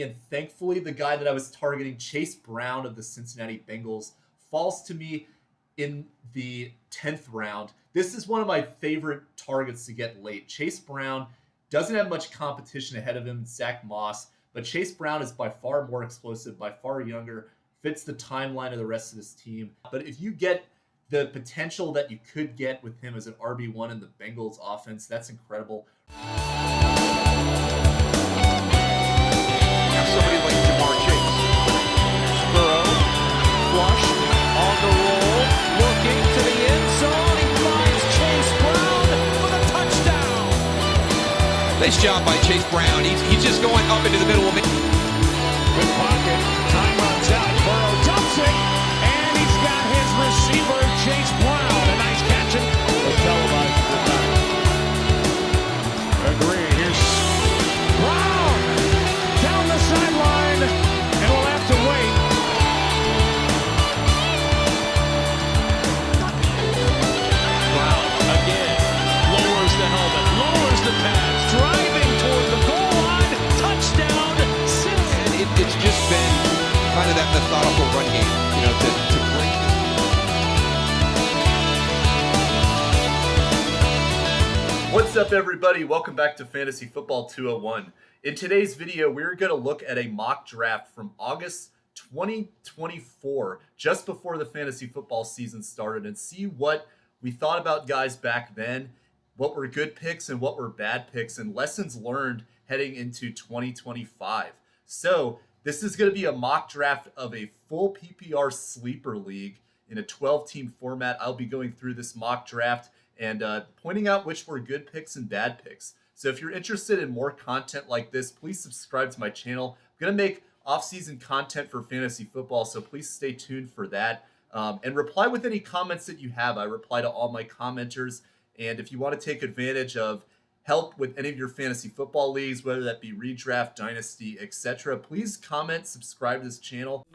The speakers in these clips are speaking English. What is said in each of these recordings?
And thankfully, the guy that I was targeting, Chase Brown of the Cincinnati Bengals, falls to me in the 10th round. This is one of my favorite targets to get late. Chase Brown doesn't have much competition ahead of him, Zach Moss, but Chase Brown is by far more explosive, by far younger, fits the timeline of the rest of this team. But if you get the potential that you could get with him as an RB1 in the Bengals offense, that's incredible. Now somebody like Jamar Chase. Burrow, flush, on the roll, looking to the end zone. He finds Chase Brown for the touchdown. Nice job by Chase Brown. He's just going up into the middle of it. Good pocket. Time runs out. Burrow dumps it. And he's got his receiver, Chase Brown. A nice catch. We'll televise it tonight. Agree. Here's Brown down the sideline. And we'll have to wait. Brown again. Lowers the helmet. Lowers the pads. Driving toward the goal line. Touchdown. It's just been kind of that methodical run game, to bring. What's up, everybody? Welcome back to Fantasy Football 201. In today's video, we're going to look at a mock draft from August 2024, just before the fantasy football season started, and see what we thought about guys back then, what were good picks and what were bad picks, and lessons learned heading into 2025. So this is going to be a mock draft of a full PPR sleeper league in a 12-team format. I'll be going through this mock draft and pointing out which were good picks and bad picks. So if you're interested in more content like this, please subscribe to my channel. I'm going to make off-season content for fantasy football, so please stay tuned for that. And reply with any comments that you have. I reply to all my commenters. And if you want to take advantage of help with any of your fantasy football leagues, whether that be redraft, dynasty, etc., please comment, subscribe to this channel.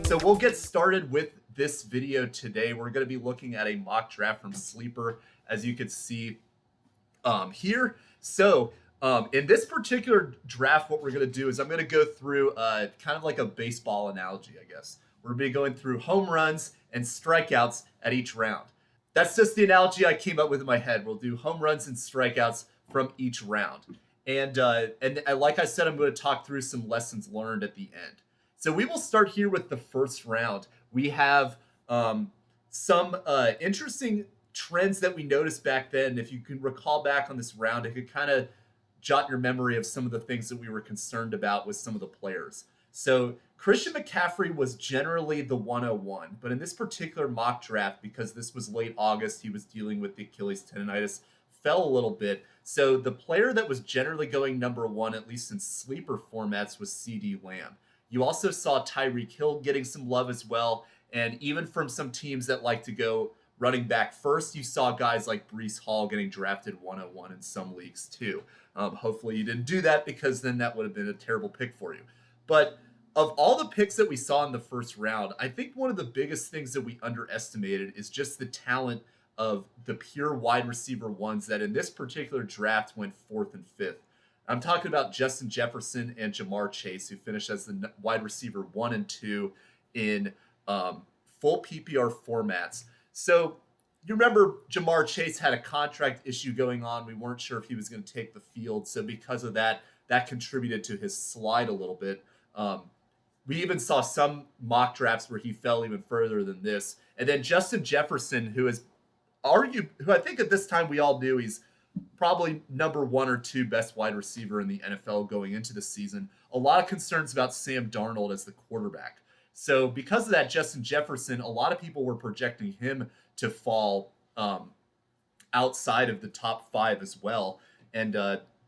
So we'll get started with this video today. We're going to be looking at a mock draft from Sleeper, as you can see here. So in this particular draft, what we're going to do is I'm going to go through kind of like a baseball analogy, I guess. We're going to be going through home runs and strikeouts at each round. That's just the analogy I came up with in my head. We'll do home runs and strikeouts from each round. And like I said, I'm going to talk through some lessons learned at the end. So we will start here with the first round. We have some interesting trends that we noticed back then. If you can recall back on this round, it could kind of jot your memory of some of the things that we were concerned about with some of the players. So Christian McCaffrey was generally the 101, but in this particular mock draft, because this was late August, he was dealing with the Achilles tendonitis, fell a little bit. So the player that was generally going number one, at least in sleeper formats, was CeeDee Lamb. You also saw Tyreek Hill getting some love as well, and even from some teams that like to go running back first, you saw guys like Breece Hall getting drafted 101 in some leagues too. Hopefully you didn't do that, because then that would have been a terrible pick for you. But of all the picks that we saw in the first round, I think one of the biggest things that we underestimated is just the talent of the pure wide receiver ones that in this particular draft went 4th and 5th. I'm talking about Justin Jefferson and Jamarr Chase, who finished as the wide receiver 1 and 2 in full PPR formats. So you remember Jamarr Chase had a contract issue going on. We weren't sure if he was going to take the field. So because of that, that contributed to his slide a little bit. We even saw some mock drafts where he fell even further than this. And then Justin Jefferson, who I think at this time we all knew he's probably number 1 or 2 best wide receiver in the NFL going into the season. A lot of concerns about Sam Darnold as the quarterback. So because of that, Justin Jefferson, a lot of people were projecting him to fall outside of the top 5 as well. And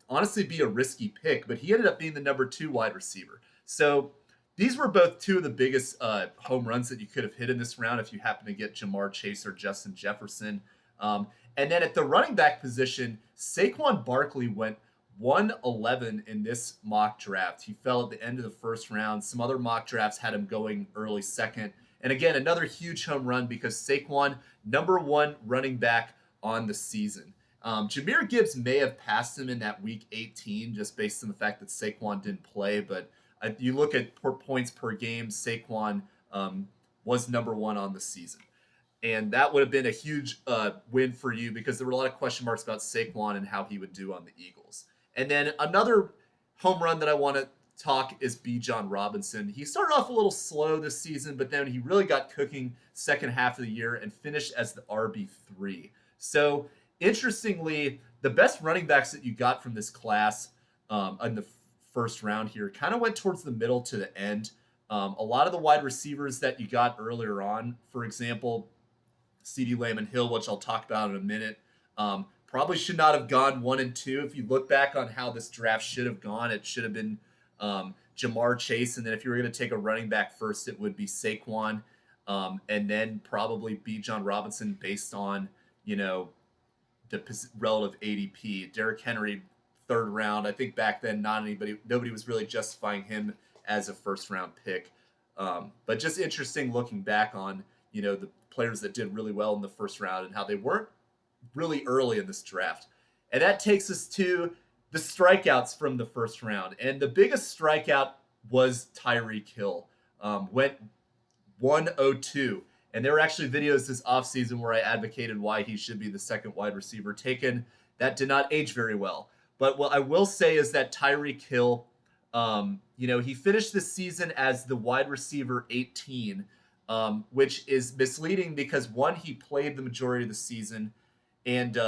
honestly be a risky pick, but he ended up being the number 2 wide receiver. So these were both 2 of the biggest home runs that you could have hit in this round if you happen to get Jamarr Chase or Justin Jefferson. And then at the running back position, Saquon Barkely went 111 in this mock draft. He fell at the end of the first round. Some other mock drafts had him going early second. And again, another huge home run because Saquon, number 1 running back on the season. Jahmyr Gibbs may have passed him in that week 18 just based on the fact that Saquon didn't play. But you look at points per game, Saquon was number 1 on the season. And that would have been a huge win for you because there were a lot of question marks about Saquon and how he would do on the Eagles. And then another home run that I want to talk is Bijan Robinson. He started off a little slow this season, but then he really got cooking second half of the year and finished as the RB3. So interestingly, the best running backs that you got from this class in the first round here kind of went towards the middle to the end. A lot of the wide receivers that you got earlier on, for example, CeeDee Lamb and Hill, which I'll talk about in a minute, probably should not have gone 1 and 2. If you look back on how this draft should have gone, it should have been Jamar Chase, and then if you were going to take a running back first, it would be Saquon, and then probably Bijan Robinson based on, the relative ADP. Derrick Henry, 3rd round. I think back then nobody was really justifying him as a first round pick. But just interesting looking back on, the players that did really well in the first round and how they weren't really early in this draft. And that takes us to the strikeouts from the first round. And the biggest strikeout was Tyreek Hill. Went 102. And there were actually videos this offseason where I advocated why he should be the second wide receiver taken. That did not age very well. But what I will say is that Tyreek Hill, he finished this season as the wide receiver 18, which is misleading because, one, he played the majority of the season. And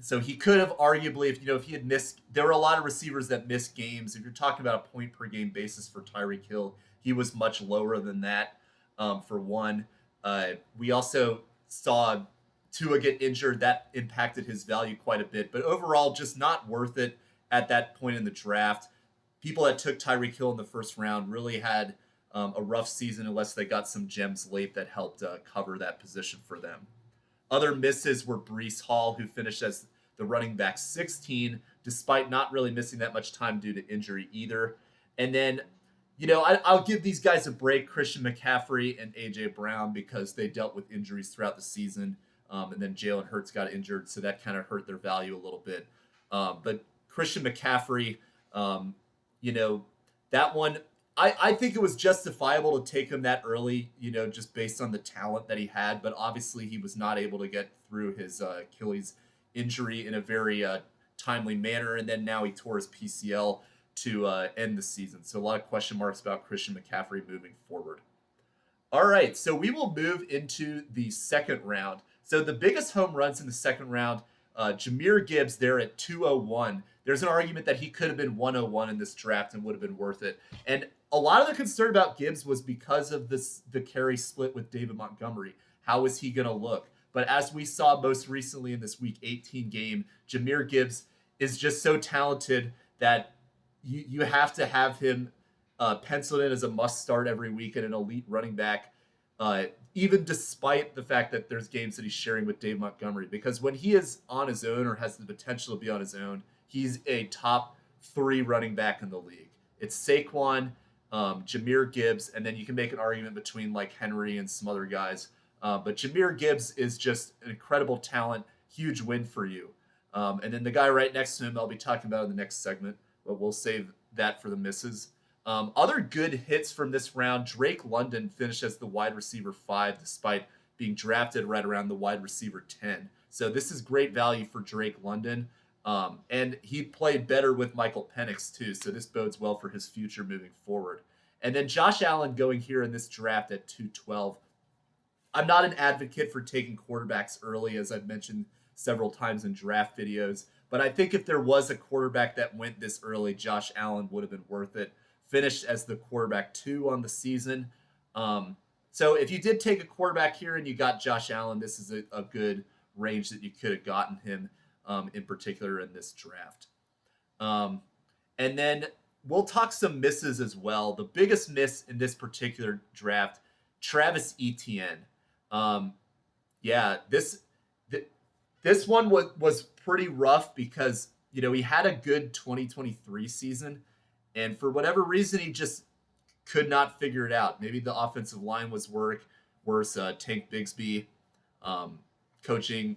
so he could have arguably, if he had missed, there were a lot of receivers that missed games. If you're talking about a point per game basis for Tyreek Hill, he was much lower than that, for one. We also saw Tua get injured. That impacted his value quite a bit. But overall, just not worth it at that point in the draft. People that took Tyreek Hill in the first round really had a rough season unless they got some gems late that helped cover that position for them. Other misses were Breece Hall, who finished as the running back 16, despite not really missing that much time due to injury either. And then, I'll give these guys a break, Christian McCaffrey and A.J. Brown, because they dealt with injuries throughout the season. And then Jalen Hurts got injured, so that kind of hurt their value a little bit. But Christian McCaffrey, that one, I think it was justifiable to take him that early, just based on the talent that he had. But obviously he was not able to get through his Achilles injury in a very timely manner. And then now he tore his PCL to end the season. So a lot of question marks about Christian McCaffrey moving forward. All right, so we will move into the second round. So the biggest home runs in the second round, Jahmyr Gibbs there at 201. There's an argument that he could have been 101 in this draft and would have been worth it. And a lot of the concern about Gibbs was because of the carry split with David Montgomery. How is he going to look? But as we saw most recently in this Week 18 game, Jahmyr Gibbs is just so talented that you have to have him penciled in as a must-start every week and an elite running back, even despite the fact that there's games that he's sharing with Dave Montgomery. Because when he is on his own or has the potential to be on his own, he's a top 3 running back in the league. It's Saquon, Jahmyr Gibbs, and then you can make an argument between like Henry and some other guys. But Jahmyr Gibbs is just an incredible talent, huge win for you. And then the guy right next to him I'll be talking about in the next segment, but we'll save that for the misses. Other good hits from this round, Drake London finished as the wide receiver 5 despite being drafted right around the wide receiver 10. So this is great value for Drake London. And he played better with Michael Penix too, so this bodes well for his future moving forward. And then Josh Allen going here in this draft at 212. I'm not an advocate for taking quarterbacks early, as I've mentioned several times in draft videos, but I think if there was a quarterback that went this early, Josh Allen would have been worth it. Finished as the quarterback 2 on the season. So if you did take a quarterback here and you got Josh Allen, this is a good range that you could have gotten him in particular in this draft. And then we'll talk some misses as well. The biggest miss in this particular draft, Travis Etienne. This one was pretty rough because, he had a good 2023 season. And for whatever reason, he just could not figure it out. Maybe the offensive line was worse. Tank Bigsby, coaching.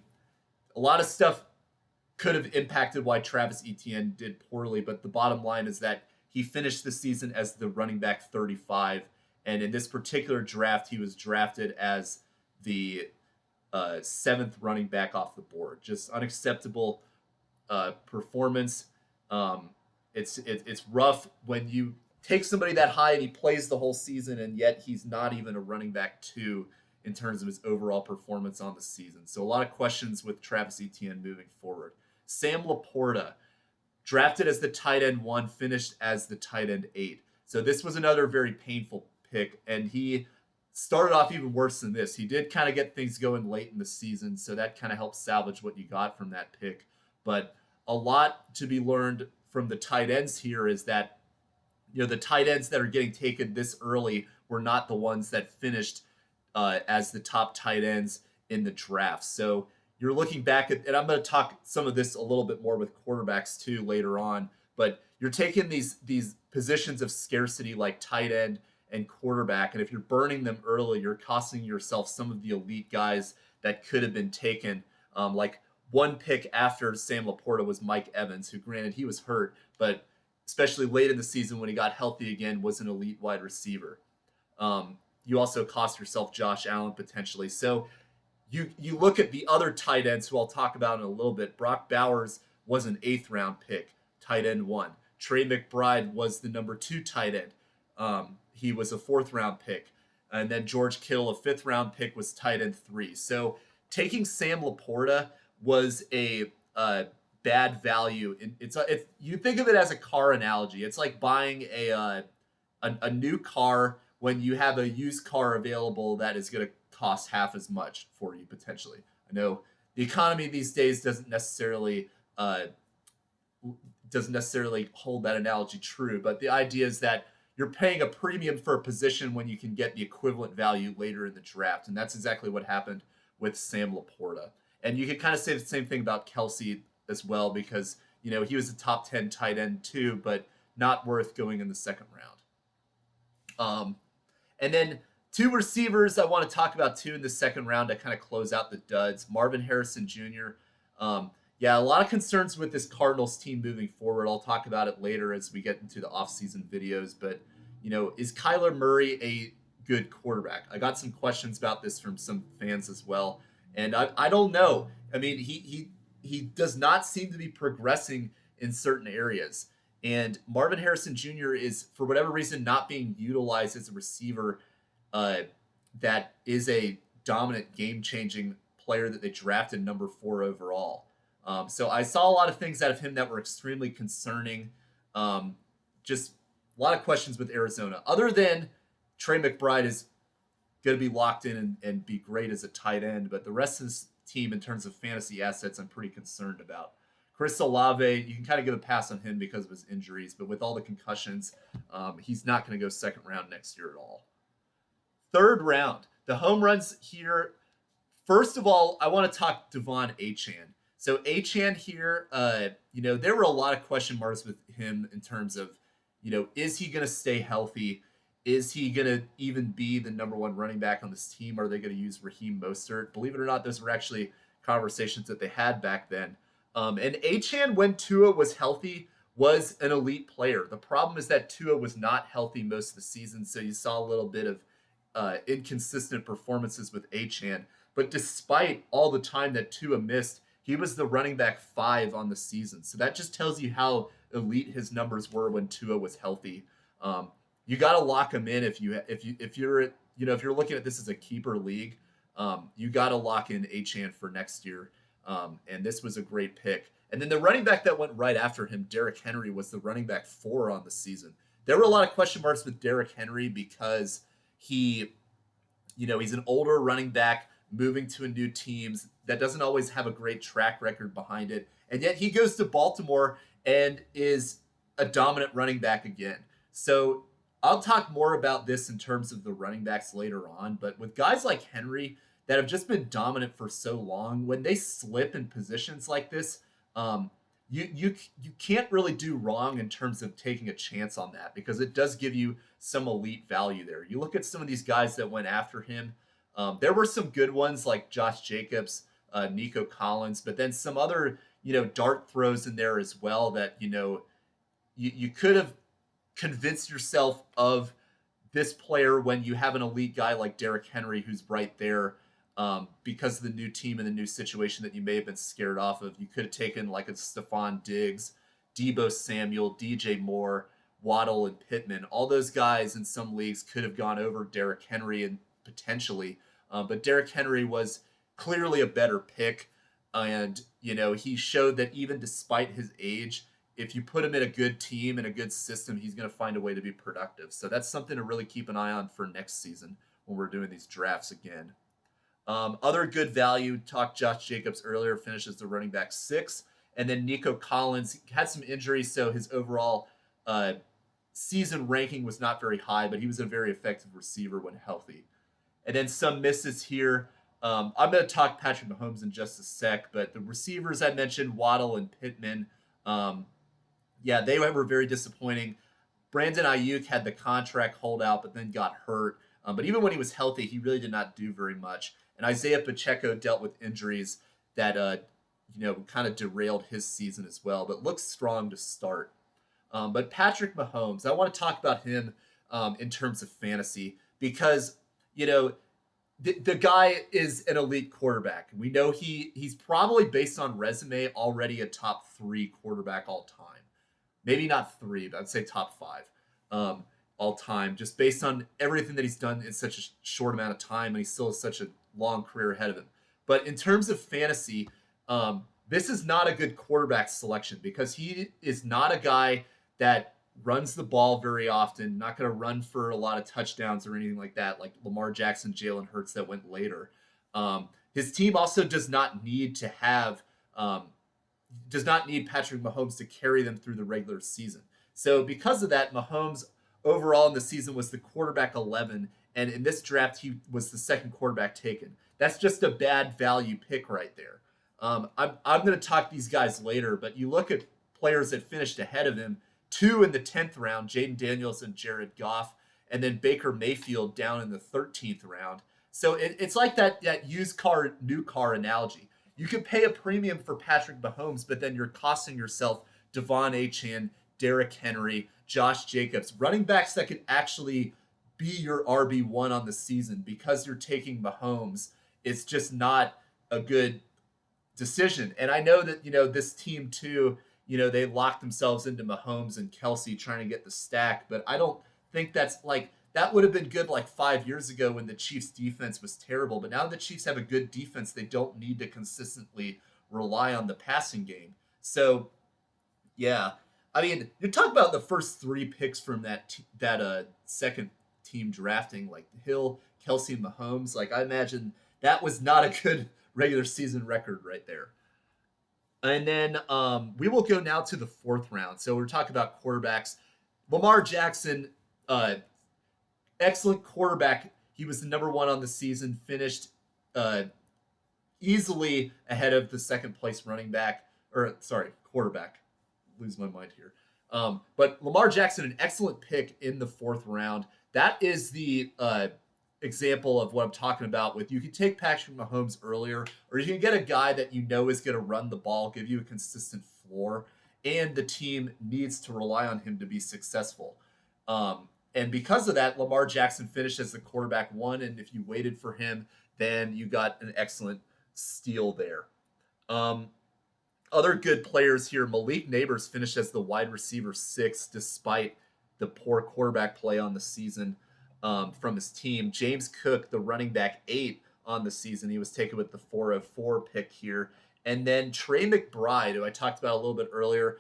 A lot of stuff could have impacted why Travis Etienne did poorly. But the bottom line is that he finished the season as the running back 35. And in this particular draft, he was drafted as the 7th running back off the board. Just unacceptable performance. It's rough when you take somebody that high and he plays the whole season, and yet he's not even a running back 2 in terms of his overall performance on the season. So a lot of questions with Travis Etienne moving forward. Sam Laporta, drafted as the tight end 1, finished as the tight end 8. So this was another very painful pick, and he started off even worse than this. He did kind of get things going late in the season, so that kind of helped salvage what you got from that pick. But a lot to be learned from the tight ends here is that, the tight ends that are getting taken this early were not the ones that finished as the top tight ends in the draft. So you're looking back at, and I'm going to talk some of this a little bit more with quarterbacks too later on, but you're taking these positions of scarcity like tight end and quarterback, and if you're burning them early, you're costing yourself some of the elite guys that could have been taken. Like one pick after Sam Laporta was Mike Evans, who granted he was hurt, but especially late in the season when he got healthy again, was an elite wide receiver. You also cost yourself Josh Allen potentially. So you look at the other tight ends who I'll talk about in a little bit. Brock Bowers was an 8th round pick, tight end 1. Trey McBride was the number 2 tight end. He was a 4th round pick. And then George Kittle, a 5th round pick, was tight end 3. So taking Sam Laporta was a bad value. It's you think of it as a car analogy. It's like buying a new car when you have a used car available that is going to cost half as much for you potentially. I know the economy these days doesn't necessarily hold that analogy true, but the idea is that you're paying a premium for a position when you can get the equivalent value later in the draft, and that's exactly what happened with Sam Laporta. And you can kind of say the same thing about Kelsey as well, because he was a top 10 tight end too, but not worth going in the 2nd round. And then 2 receivers I want to talk about too in the 2nd round to kind of close out the duds. Marvin Harrison Jr. A lot of concerns with this Cardinals team moving forward. I'll talk about it later as we get into the offseason videos. But, is Kyler Murray a good quarterback? I got some questions about this from some fans as well. And I don't know. I mean, he does not seem to be progressing in certain areas. And Marvin Harrison Jr. is, for whatever reason, not being utilized as a receiver that is a dominant, game-changing player that they drafted number 4 overall. So I saw a lot of things out of him that were extremely concerning. Just a lot of questions with Arizona. Other than Trey McBride is going to be locked in and be great as a tight end, but the rest of this team in terms of fantasy assets I'm pretty concerned about. Chris Olave, you can kind of give a pass on him because of his injuries, but with all the concussions, he's not going to go 2nd round next year at all. 3rd round, the home runs here. First of all, I want to talk Devon Achane. So Achane here, there were a lot of question marks with him in terms of, is he going to stay healthy? Is he going to even be the number 1 running back on this team? Are they going to use Raheem Mostert? Believe it or not, those were actually conversations that they had back then. And Achane, when Tua was healthy, was an elite player. The problem is that Tua was not healthy most of the season, so you saw a little bit of inconsistent performances with Achane. But despite all the time that Tua missed, he was the running back 5 on the season. So that just tells you how elite his numbers were when Tua was healthy. You got to lock him in if you're looking at this as a keeper league. You got to lock in Achane for next year. And this was a great pick. And then the running back that went right after him, Derrick Henry, was the running back 4 on the season. There were a lot of question marks with Derrick Henry because he's an older running back moving to a new team that doesn't always have a great track record behind it. And yet he goes to Baltimore and is a dominant running back again. So I'll talk more about this in terms of the running backs later on. But with guys like Henry that have just been dominant for so long, when they slip in positions like this, you can't really do wrong in terms of taking a chance on that, because it does give you some elite value there. You look at some of these guys that went after him. There were some good ones like Josh Jacobs, Nico Collins, but then some other dart throws in there as well that, you could have convinced yourself of this player when you have an elite guy like Derrick Henry who's right there because of the new team and the new situation that you may have been scared off of. You could have taken like a Stephon Diggs, Deebo Samuel, DJ Moore, Waddle, and Pittman. All those guys in some leagues could have gone over Derrick Henry and potentially, but Derrick Henry was clearly a better pick. And, he showed that even despite his age, if you put him in a good team and a good system, he's going to find a way to be productive. So that's something to really keep an eye on for next season when we're doing these drafts again. Other good value, talked Josh Jacobs earlier, finishes the running back 6. And then Nico Collins had some injuries, so his overall season ranking was not very high, but he was a very effective receiver when healthy. And then some misses here. I'm going to talk Patrick Mahomes in just a sec, but the receivers I mentioned, Waddle and Pittman, they were very disappointing. Brandon Ayuk had the contract holdout, but then got hurt. But even when he was healthy, he really did not do very much. And Isaiah Pacheco dealt with injuries that, kind of derailed his season as well, but looks strong to start. But Patrick Mahomes, I want to talk about him in terms of fantasy because, the guy is an elite quarterback. We know he's probably, based on resume, already a top 3 quarterback all time. Maybe not 3, but I'd say top 5 all time, just based on everything that he's done in such a short amount of time, and he still has such a long career ahead of him. But in terms of fantasy, this is not a good quarterback selection because he is not a guy that runs the ball very often, not going to run for a lot of touchdowns or anything like that, like Lamar Jackson, Jalen Hurts that went later. His team also does not need to have, does not need Patrick Mahomes to carry them through the regular season. So because of that, Mahomes overall in the season was the quarterback 11, and in this draft, he was the second quarterback taken. That's just a bad value pick right there. I'm going to talk these guys later, but you look at players that finished ahead of him, 2 in the 10th round, Jaden Daniels and Jared Goff, and then Baker Mayfield down in the 13th round. So it's like that used car, new car analogy. You can pay a premium for Patrick Mahomes, but then you're costing yourself Devon Achane, Derrick Henry, Josh Jacobs, running backs that could actually be your RB1 on the season because you're taking Mahomes. It's just not a good decision. And I know that, this team too, they locked themselves into Mahomes and Kelsey trying to get the stack, but I don't think that would have been good like 5 years ago when the Chiefs defense was terrible. But now the Chiefs have a good defense. They don't need to consistently rely on the passing game. So, yeah, I mean, you're talking about the first 3 picks from that second team drafting, like Hill, Kelsey, and Mahomes. Like, I imagine that was not a good regular season record right there. And then we will go now to the 4th round. So we're talking about quarterbacks. Lamar Jackson, excellent quarterback. He was the number 1 on the season, finished easily ahead of the second place quarterback. Lose my mind here. But Lamar Jackson, an excellent pick in the 4th round. That is the example of what I'm talking about with you can take Patrick Mahomes earlier, or you can get a guy that is going to run the ball, give you a consistent floor, and the team needs to rely on him to be successful. And because of that, Lamar Jackson finished as the quarterback 1, and if you waited for him, then you got an excellent steal there. Other good players here, Malik Nabers finished as the wide receiver 6 despite the poor quarterback play on the season. From his team. James Cook, the running back 8 on the season. He was taken with the 404 pick here. And then Trey McBride, who I talked about a little bit earlier,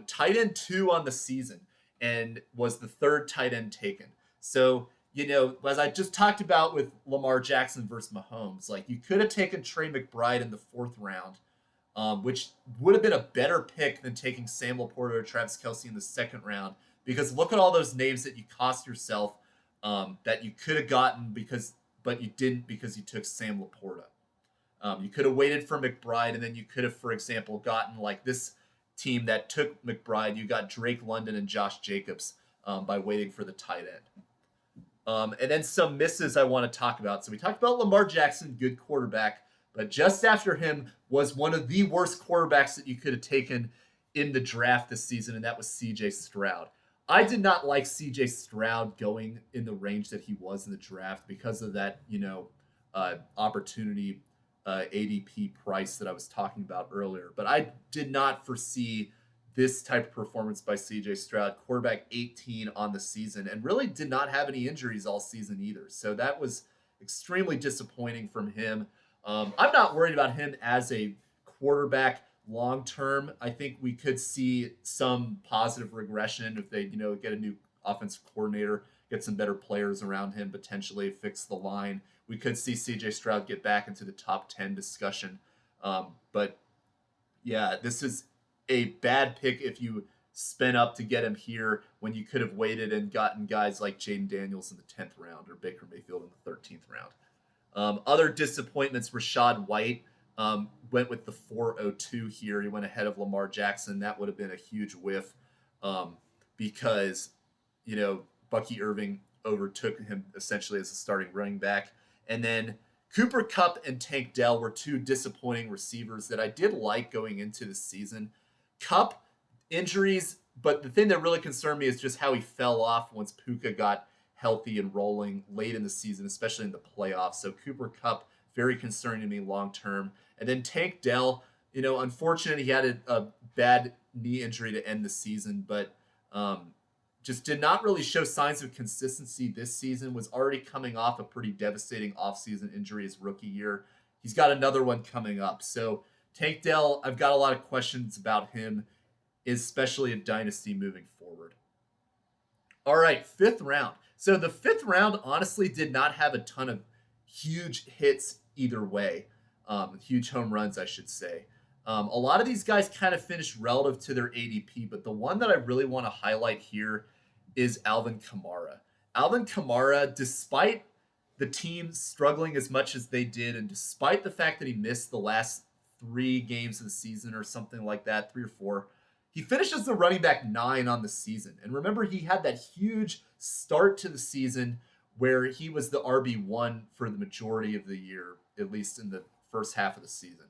tight end 2 on the season and was the 3rd tight end taken. So, as I just talked about with Lamar Jackson versus Mahomes, like you could have taken Trey McBride in the 4th round, which would have been a better pick than taking Sam Laporta or Travis Kelce in the 2nd round, because look at all those names that you cost yourself that you could have gotten but you didn't because you took Sam Laporta. You could have waited for McBride, and then you could have, for example, gotten like this team that took McBride. You got Drake London and Josh Jacobs by waiting for the tight end. And then some misses I want to talk about. So we talked about Lamar Jackson, good quarterback, But just after him was one of the worst quarterbacks that you could have taken in the draft this season, and that was C.J. Stroud. I did not like C.J. Stroud going in the range that he was in the draft because of that, opportunity ADP price that I was talking about earlier. But I did not foresee this type of performance by C.J. Stroud, quarterback 18 on the season, and really did not have any injuries all season either. So that was extremely disappointing from him. I'm not worried about him as a quarterback long term. I think we could see some positive regression if they, get a new offensive coordinator, get some better players around him, potentially fix the line. We could see CJ Stroud get back into the top 10 discussion. But yeah, this is a bad pick if you spent up to get him here when you could have waited and gotten guys like Jaden Daniels in the 10th round or Baker Mayfield in the 13th round. Other disappointments, Rachaad White went with the 402 here. He went ahead of Lamar Jackson. That would have been a huge whiff because, Bucky Irving overtook him essentially as a starting running back. And then Cooper Kupp and Tank Dell were two disappointing receivers that I did like going into the season. Kupp, injuries, but the thing that really concerned me is just how he fell off once Puka got healthy and rolling late in the season, especially in the playoffs. So Cooper Kupp, very concerning to me long term. And then Tank Dell, unfortunately he had a bad knee injury to end the season, but just did not really show signs of consistency this season, was already coming off a pretty devastating offseason injury his rookie year. He's got another one coming up. So Tank Dell, I've got a lot of questions about him, especially in Dynasty moving forward. All right, 5th round. So the 5th round honestly did not have a ton of huge hits either way. Huge home runs, I should say. A lot of these guys kind of finished relative to their ADP, but the one that I really want to highlight here is Alvin Kamara. Alvin Kamara, despite the team struggling as much as they did, and despite the fact that he missed the last 3 games of the season or something like that, 3 or 4, he finished as the running back 9 on the season. And remember, he had that huge start to the season where he was the RB1 for the majority of the year, at least in the first half of the season.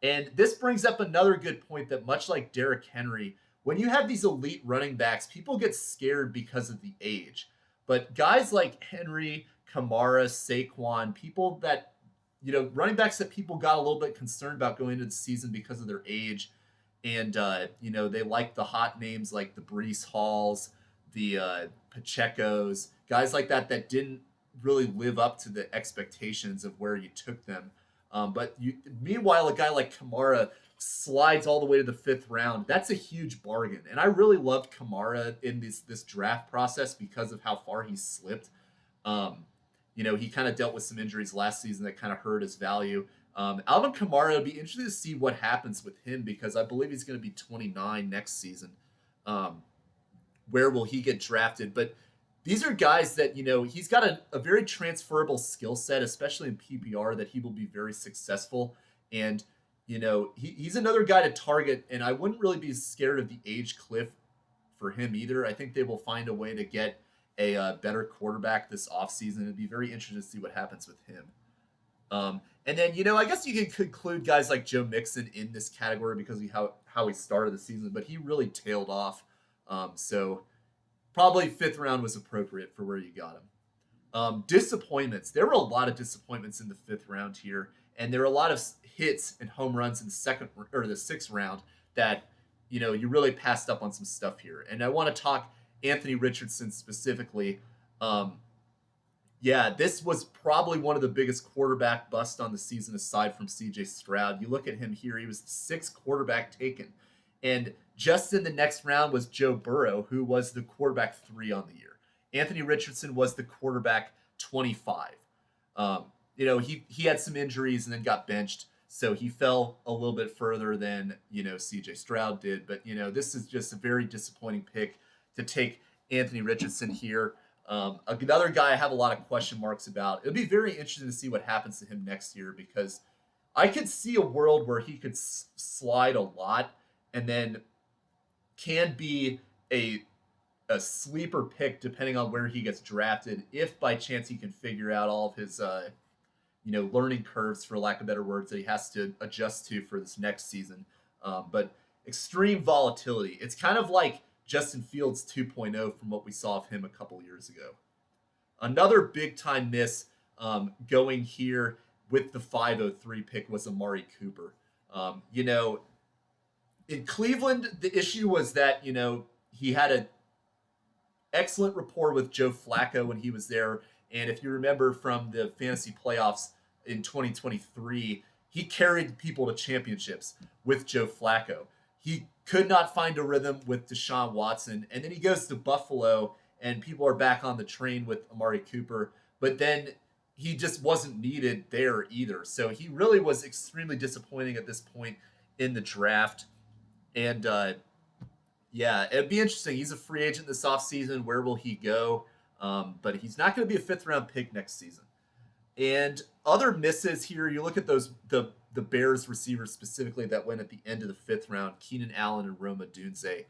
And this brings up another good point that much like Derrick Henry, when you have these elite running backs, people get scared because of the age. But guys like Henry, Kamara, Saquon, people that, running backs that people got a little bit concerned about going into the season because of their age. And, they like the hot names like the Breece Halls, the Pachecos, guys like that didn't really live up to the expectations of where you took them. Meanwhile, a guy like Kamara slides all the way to the 5th round. That's a huge bargain. And I really loved Kamara in this draft process because of how far he slipped. He kind of dealt with some injuries last season that kind of hurt his value. Alvin Kamara, it'll be interesting to see what happens with him because I believe he's going to be 29 next season. Where will he get drafted? But these are guys that, he's got a very transferable skill set, especially in PPR, that he will be very successful. And, he's another guy to target, and I wouldn't really be scared of the age cliff for him either. I think they will find a way to get a better quarterback this offseason. It'd be very interesting to see what happens with him. And then, I guess you can conclude guys like Joe Mixon in this category because of how he started the season, but he really tailed off. So probably 5th round was appropriate for where you got him. Disappointments. There were a lot of disappointments in the 5th round here, and there were a lot of hits and home runs in the 6th round that, you really passed up on some stuff here. And I want to talk Anthony Richardson specifically. This was probably one of the biggest quarterback busts on the season aside from CJ Stroud. You look at him here, he was the 6th quarterback taken. And just in the next round was Joe Burrow, who was the quarterback 3 on the year. Anthony Richardson was the quarterback 25. He had some injuries and then got benched, so he fell a little bit further than, CJ Stroud did. But, this is just a very disappointing pick to take Anthony Richardson here. Another guy I have a lot of question marks about. It'll be very interesting to see what happens to him next year because I could see a world where he could slide a lot and then can be a sleeper pick depending on where he gets drafted if by chance he can figure out all of his learning curves, for lack of better words, that he has to adjust to for this next season. But extreme volatility. It's kind of like Justin Fields 2.0 from what we saw of him a couple years ago. Another big time miss going here with the 503 pick was Amari Cooper. In Cleveland, the issue was that, he had an excellent rapport with Joe Flacco when he was there. And if you remember from the fantasy playoffs in 2023, he carried people to championships with Joe Flacco. He could not find a rhythm with Deshaun Watson. And then he goes to Buffalo, and people are back on the train with Amari Cooper. But then he just wasn't needed there either. So he really was extremely disappointing at this point in the draft. And it'd be interesting. He's a free agent this offseason. Where will he go? But he's not going to be a 5th-round pick next season. And other misses here, you look at those the Bears receivers specifically that went at the end of the 5th round, Keenan Allen and Rome Odunze.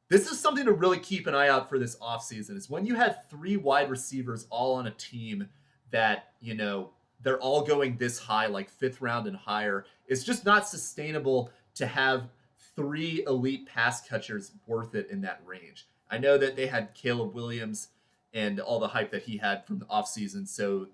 This is something to really keep an eye out for this offseason, is when you have 3 wide receivers all on a team that, they're all going this high, like 5th round and higher. It's just not sustainable to have 3 elite pass catchers worth it in that range. I know that they had Caleb Williams and all the hype that he had from the offseason, so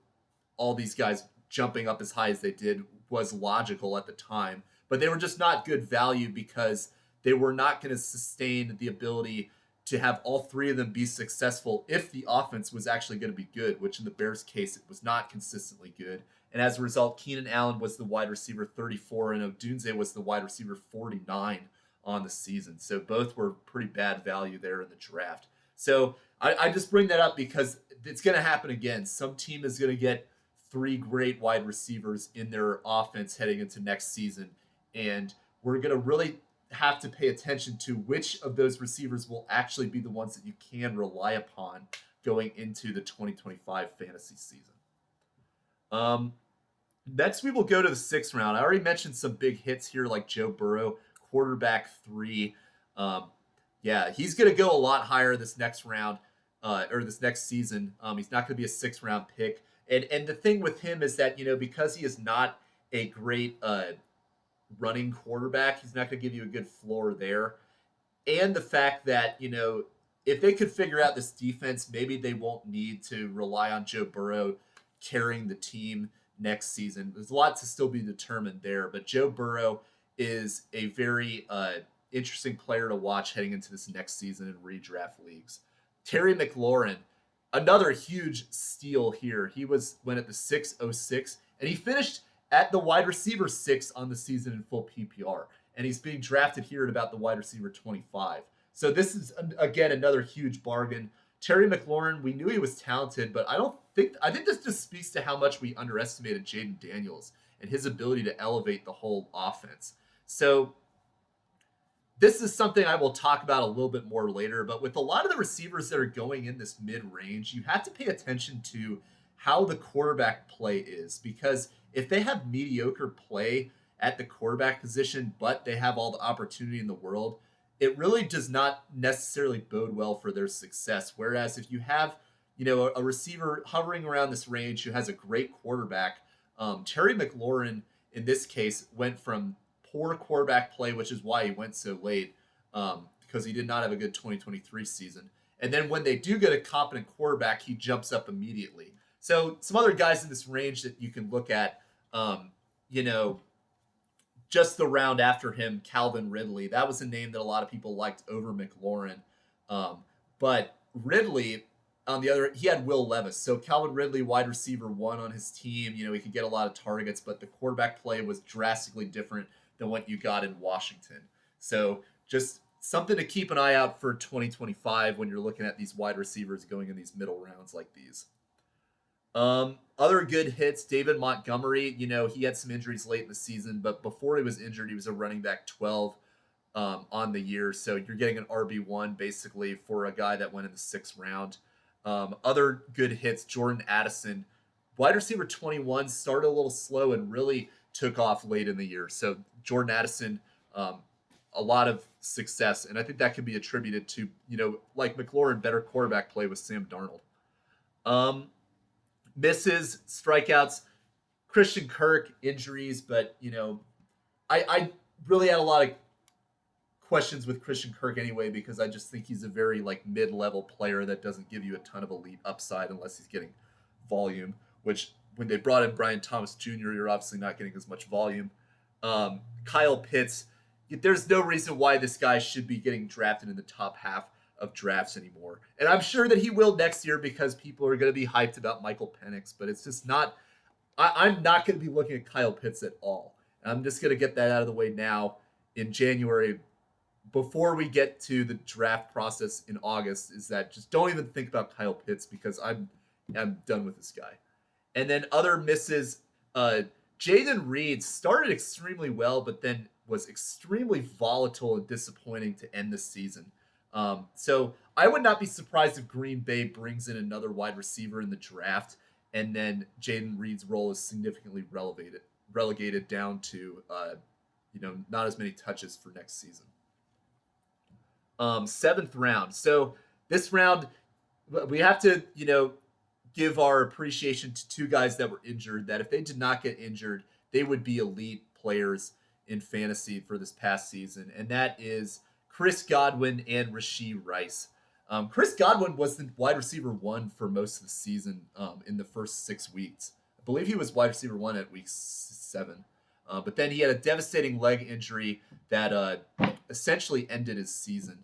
all these guys jumping up as high as they did was logical at the time, but they were just not good value because they were not going to sustain the ability to have all 3 of them be successful if the offense was actually going to be good, which in the Bears' case, it was not consistently good. And as a result, Keenan Allen was the wide receiver 34 and Odunze was the wide receiver 49 on the season. So both were pretty bad value there in the draft. So I just bring that up because it's going to happen again. Some team is going to get 3 great wide receivers in their offense heading into next season. And we're going to really have to pay attention to which of those receivers will actually be the ones that you can rely upon going into the 2025 fantasy season. Next, we will go to the 6th round. I already mentioned some big hits here like Joe Burrow, quarterback 3. He's going to go a lot higher this next round or this next season. He's not going to be a 6th round pick. And the thing with him is that, because he is not a great running quarterback, he's not going to give you a good floor there. And the fact that, if they could figure out this defense, maybe they won't need to rely on Joe Burrow carrying the team next season. There's a lot to still be determined there, but Joe Burrow is a very interesting player to watch heading into this next season in redraft leagues. Terry McLaurin, another huge steal here. He went at the 606, and he finished at the wide receiver 6 on the season in full PPR. And he's being drafted here at about the wide receiver 25. So this is, again, another huge bargain. Terry McLaurin, we knew he was talented, but I think this just speaks to how much we underestimated Jaden Daniels and his ability to elevate the whole offense. So this is something I will talk about a little bit more later, but with a lot of the receivers that are going in this mid-range, you have to pay attention to how the quarterback play is, because if they have mediocre play at the quarterback position, but they have all the opportunity in the world, it really does not necessarily bode well for their success. Whereas if you have, a receiver hovering around this range who has a great quarterback, Terry McLaurin in this case went from poor quarterback play, which is why he went so late, because he did not have a good 2023 season. And then when they do get a competent quarterback, he jumps up immediately. So some other guys in this range that you can look at, just the round after him, Calvin Ridley. That was a name that a lot of people liked over McLaurin. But Ridley, on the other, he had Will Levis. So Calvin Ridley, wide receiver 1 on his team. He could get a lot of targets, but the quarterback play was drastically different than what you got in Washington. So just something to keep an eye out for 2025 when you're looking at these wide receivers going in these middle rounds like these. Other good hits, David Montgomery, he had some injuries late in the season, but before he was injured, he was a running back 12 on the year. So you're getting an RB1 basically for a guy that went in the 6th round. Other good hits, Jordan Addison, wide receiver 21, started a little slow and really took off late in the year. So Jordan Addison, a lot of success. And I think that can be attributed to, like McLaurin, better quarterback play with Sam Darnold. misses, strikeouts, Christian Kirk, injuries, but, I really had a lot of questions with Christian Kirk anyway, because I just think he's a very, mid-level player that doesn't give you a ton of elite upside unless he's getting volume, which when they brought in Brian Thomas Jr., you're obviously not getting as much volume. Kyle Pitts, there's no reason why this guy should be getting drafted in the top half of drafts anymore. And I'm sure that he will next year because people are going to be hyped about Michael Penix, but it's just not, I'm not going to be looking at Kyle Pitts at all. And I'm just going to get that out of the way now in January before we get to the draft process in August, is that just don't even think about Kyle Pitts because I'm done with this guy. And then other misses, Jaylen Reed started extremely well, but then was extremely volatile and disappointing to end the season. So I would not be surprised if Green Bay brings in another wide receiver in the draft, and then Jaylen Reed's role is significantly relegated down to, not as many touches for next season. 7th round. So this round, we have to, give our appreciation to two guys that were injured, that if they did not get injured, they would be elite players in fantasy for this past season. And that is Chris Godwin and Rashee Rice. Chris Godwin was the wide receiver 1 for most of the season in the first 6 weeks. I believe he was wide receiver 1 at week 7. But then he had a devastating leg injury that essentially ended his season.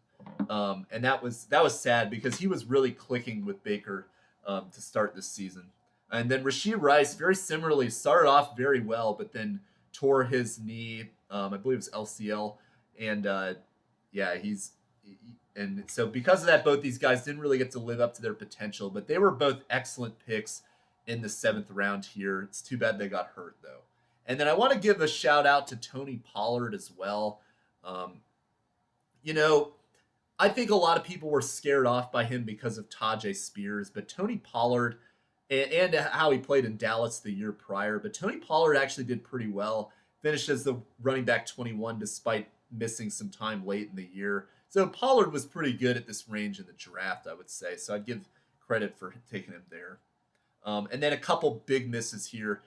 And that was sad because he was really clicking with Baker to start this season. And then Rashee Rice, very similarly, started off very well, but then tore his knee, I believe it was LCL. And and so because of that, both these guys didn't really get to live up to their potential, but they were both excellent picks in the 7th round here. It's too bad they got hurt, though. And then I want to give a shout out to Tony Pollard as well. I think a lot of people were scared off by him because of Tajay Spears, but Tony Pollard and how he played in Dallas the year prior, but Tony Pollard actually did pretty well. Finished as the running back 21 despite missing some time late in the year. So Pollard was pretty good at this range in the draft, I would say. So I'd give credit for taking him there. And then a couple big misses here.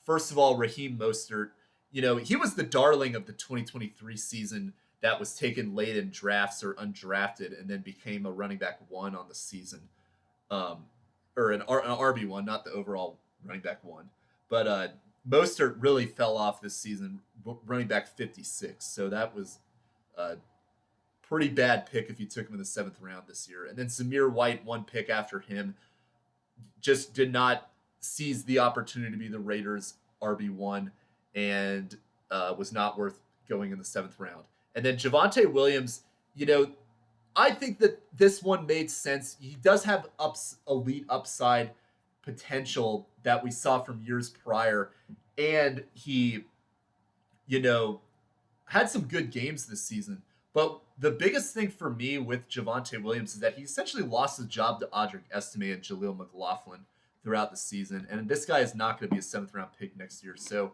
First of all, Raheem Mostert. He was the darling of the 2023 season that was taken late in drafts or undrafted and then became a running back 1 on the season. Or an RB1, not the overall running back 1. But Mostert really fell off this season, running back 56. So that was a pretty bad pick if you took him in the 7th round this year. And then Zamir White, 1 pick after him, just did not seize the opportunity to be the Raiders' RB1 and was not worth going in the 7th round. And then Javonte Williams, I think that this one made sense. He does have elite upside potential that we saw from years prior. And he, had some good games this season. But the biggest thing for me with Javonte Williams is that he essentially lost his job to Audric Estime and Jaleel McLaughlin throughout the season. And this guy is not going to be a 7th round pick next year. So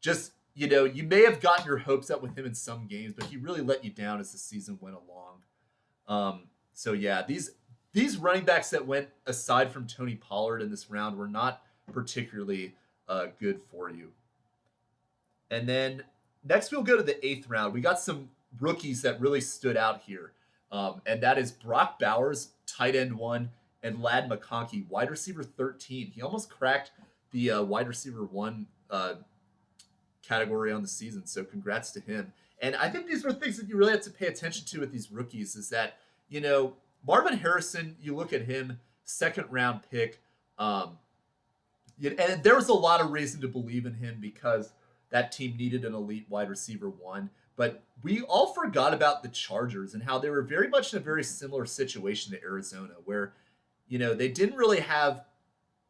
just, you may have gotten your hopes up with him in some games, but he really let you down as the season went along. These running backs that went aside from Tony Pollard in this round were not particularly good for you. And then next we'll go to the 8th round. We got some rookies that really stood out here. And that is Brock Bowers, tight end 1, and Ladd McConkey, wide receiver 13. He almost cracked the wide receiver 1 category on the season. So congrats to him. And I think these were things that you really have to pay attention to with these rookies is that, Marvin Harrison, you look at him, 2nd round pick. And there was a lot of reason to believe in him because that team needed an elite wide receiver 1. But we all forgot about the Chargers and how they were very much in a very similar situation to Arizona where, they didn't really have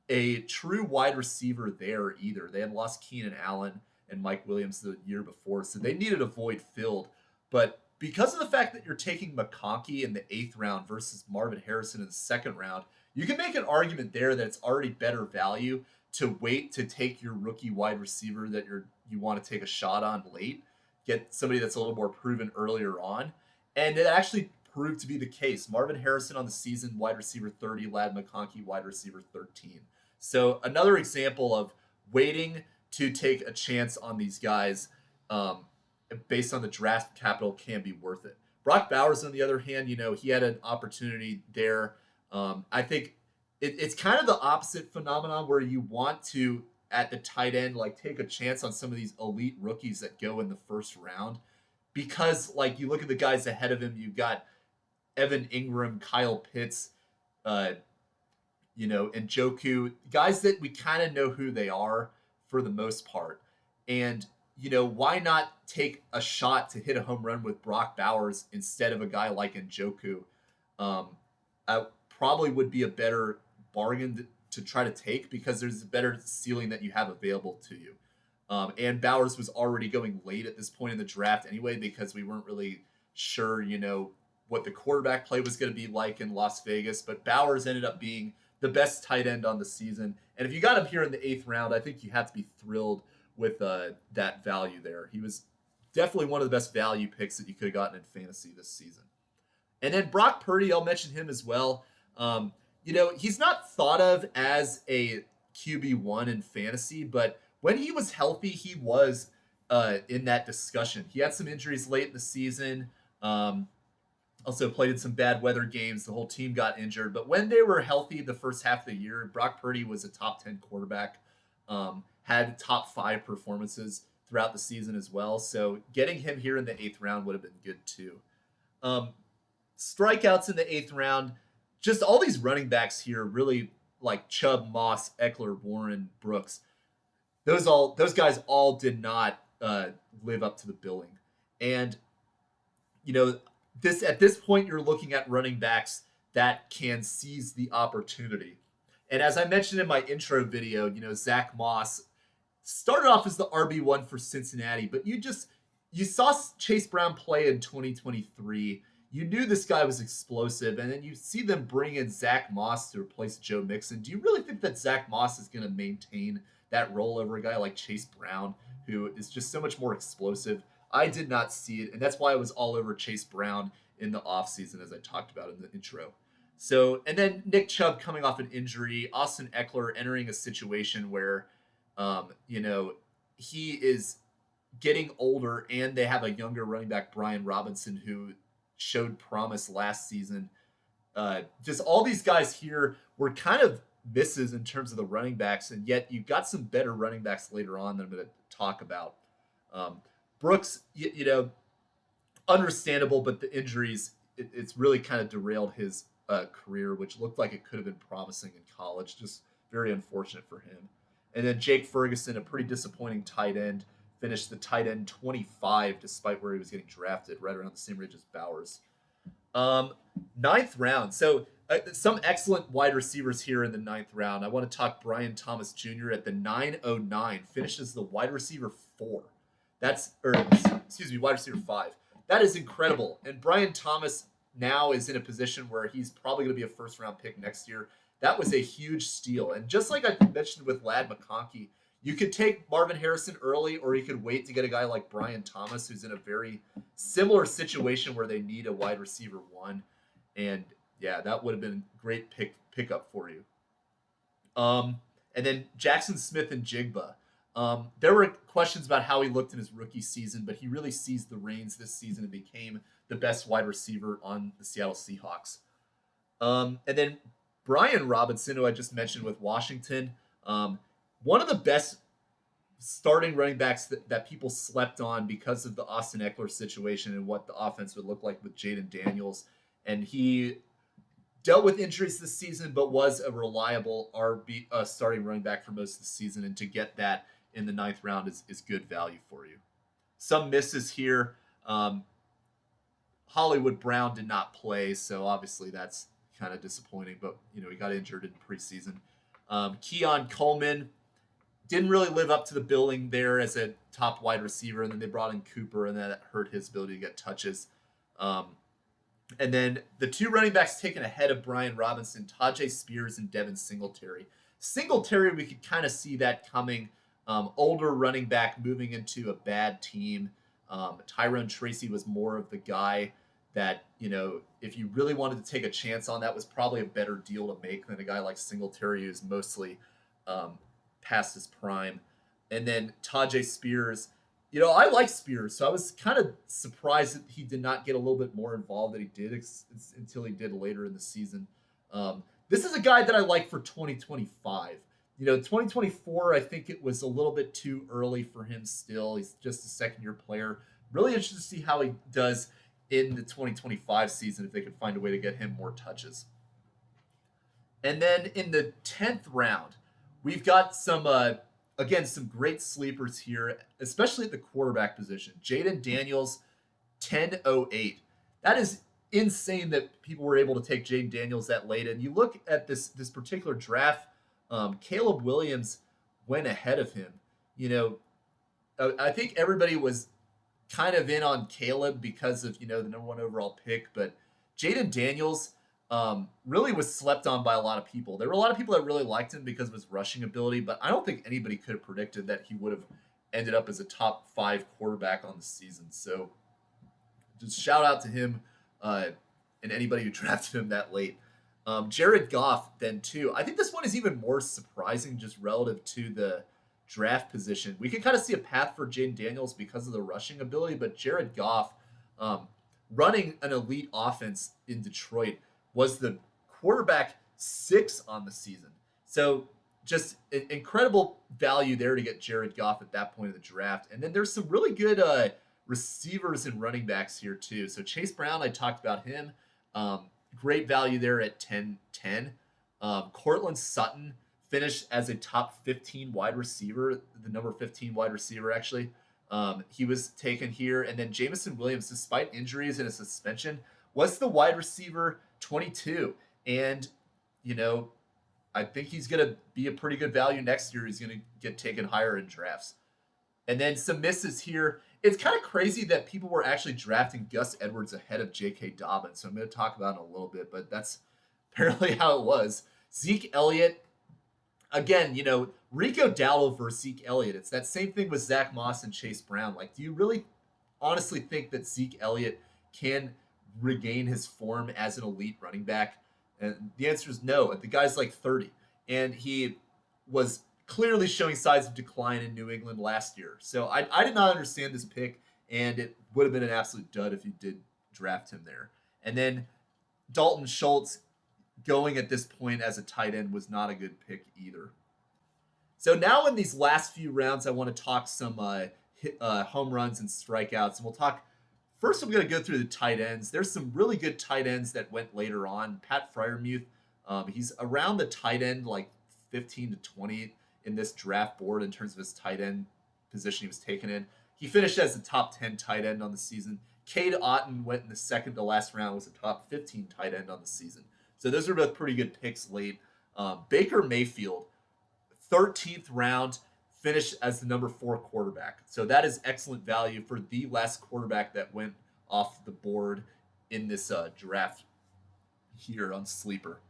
a true wide receiver there either. They had lost Keenan Allen and Mike Williams the year before, so they needed a void filled. But because of the fact that you're taking McConkey in the 8th round versus Marvin Harrison in the 2nd round, you can make an argument there that it's already better value to wait to take your rookie wide receiver that you want to take a shot on late, get somebody that's a little more proven earlier on. And it actually proved to be the case. Marvin Harrison on the season, wide receiver 30, Ladd McConkey, wide receiver 13. So another example of waiting to take a chance on these guys based on the draft capital can be worth it. Brock Bowers, on the other hand, he had an opportunity there. I think it's kind of the opposite phenomenon where you want to, at the tight end, like take a chance on some of these elite rookies that go in the first round. Because, like, you look at the guys ahead of him, you've got Evan Ingram, Kyle Pitts, and Njoku, guys that we kind of know who they are for the most part. And, why not take a shot to hit a home run with Brock Bowers instead of a guy like Njoku? Probably would be a better bargain to try to take because there's a better ceiling that you have available to you. And Bowers was already going late at this point in the draft anyway because we weren't really sure, what the quarterback play was going to be like in Las Vegas. But Bowers ended up being the best tight end on the season. And if you got him here in the 8th round, I think you have to be thrilled with that value there. He was definitely one of the best value picks that you could have gotten in fantasy this season. And then Brock Purdy, I'll mention him as well. He's not thought of as a QB1 in fantasy, but when he was healthy, he was in that discussion. He had some injuries late in the season. Also played in some bad weather games. The whole team got injured. But when they were healthy the first half of the year, Brock Purdy was a top 10 quarterback. Had top 5 performances throughout the season as well. So getting him here in the 8th round would have been good too. Strikeouts in the 8th round. Just all these running backs here, really like Chubb, Moss, Eckler, Warren, Brooks. Those guys all did not live up to the billing. And, at this point, you're looking at running backs that can seize the opportunity. And as I mentioned in my intro video, Zach Moss started off as the RB1 for Cincinnati, but you saw Chase Brown play in 2023. You knew this guy was explosive, and then you see them bring in Zach Moss to replace Joe Mixon. Do you really think that Zach Moss is going to maintain that role over a guy like Chase Brown, who is just so much more explosive? I did not see it, and that's why I was all over Chase Brown in the offseason, as I talked about in the intro. So, and then Nick Chubb coming off an injury, Austin Eckler entering a situation where, he is getting older, and they have a younger running back, Brian Robinson, who showed promise last season. Just all these guys here were kind of misses in terms of the running backs, and yet you got some better running backs later on that I'm going to talk about. Brooks, understandable, but the injuries, it's really kind of derailed his career, which looked like it could have been promising in college. Just very unfortunate for him. And then Jake Ferguson, a pretty disappointing tight end, finished the tight end 25 despite where he was getting drafted, right around the same range as Bowers. 9th round. So some excellent wide receivers here in the 9th round. I want to talk Brian Thomas Jr. at the 909, finishes the wide receiver 4. Wide receiver 5. That is incredible. And Brian Thomas now is in a position where he's probably going to be a first-round pick next year. That was a huge steal. And just like I mentioned with Ladd McConkey, you could take Marvin Harrison early, or you could wait to get a guy like Brian Thomas, who's in a very similar situation where they need a wide receiver 1. And yeah, that would have been a great pickup for you. And then Jackson Smith and Jigba. There were questions about how he looked in his rookie season, but he really seized the reins this season and became the best wide receiver on the Seattle Seahawks. And then Brian Robinson, who I just mentioned with Washington, one of the best starting running backs that people slept on because of the Austin Eckler situation and what the offense would look like with Jaden Daniels. And he dealt with injuries this season, but was a reliable starting running back for most of the season. And to get that in the 9th round is good value for you. Some misses here. Hollywood Brown did not play, so obviously that's kind of disappointing, but he got injured in preseason. Keon Coleman didn't really live up to the billing there as a top wide receiver, and then they brought in Cooper, and that hurt his ability to get touches. And then the 2 running backs taken ahead of Brian Robinson, Tajay Spears and Devin Singletary. Singletary, we could kind of see that coming. Older running back moving into a bad team. Tyrone Tracy was more of the guy that, if you really wanted to take a chance on, that was probably a better deal to make than a guy like Singletary, who's mostly past his prime. And then Tajay Spears. I like Spears, so I was kind of surprised that he did not get a little bit more involved than he did until he did later in the season. This is a guy that I like for 2025. 2024, I think it was a little bit too early for him still. He's just a second-year player. Really interested to see how he does in the 2025 season if they can find a way to get him more touches. And then in the 10th round, we've got some great sleepers here, especially at the quarterback position. Jayden Daniels, 10.08. That is insane that people were able to take Jayden Daniels that late. And you look at this particular draft, Caleb Williams went ahead of him. I think everybody was kind of in on Caleb because of, the number 1 overall pick, but Jayden Daniels really was slept on by a lot of people. There were a lot of people that really liked him because of his rushing ability, but I don't think anybody could have predicted that he would have ended up as a top 5 quarterback on the season. So just shout out to him and anybody who drafted him that late. Jared Goff then too. I think this one is even more surprising just relative to the draft position. We can kind of see a path for Jayden Daniels because of the rushing ability, but Jared Goff running an elite offense in Detroit was the quarterback 6 on the season. So just incredible value there to get Jared Goff at that point of the draft. And then there's some really good receivers and running backs here too. So Chase Brown, I talked about him. Great value there at 10-10. Cortland Sutton finished as a top 15 wide receiver, the number 15 wide receiver actually. He was taken here. And then Jameson Williams, despite injuries and a suspension, was the wide receiver 22. And, I think he's going to be a pretty good value next year. He's going to get taken higher in drafts. And then some misses here. It's kind of crazy that people were actually drafting Gus Edwards ahead of J.K. Dobbins. So I'm going to talk about it in a little bit, but that's apparently how it was. Zeke Elliott, again, Rico Dowdle versus Zeke Elliott. It's that same thing with Zach Moss and Chase Brown. Like, do you really honestly think that Zeke Elliott can regain his form as an elite running back? And the answer is no. The guy's like 30, and he was clearly showing signs of decline in New England last year. So I did not understand this pick, and it would have been an absolute dud if you did draft him there. And then Dalton Schultz going at this point as a tight end was not a good pick either. So now in these last few rounds, I want to talk some home runs and strikeouts, and we'll talk. First, I'm going to go through the tight ends. There's some really good tight ends that went later on. Pat Freiermuth, he's around the tight end, like 15 to 20 in this draft board in terms of his tight end position he was taken in. He finished as the top 10 tight end on the season. Cade Otton went in the second to last round, was a top 15 tight end on the season. So those are both pretty good picks late. Baker Mayfield, 13th round, finished as the number 4 quarterback. So that is excellent value for the last quarterback that went off the board in this draft here on Sleeper.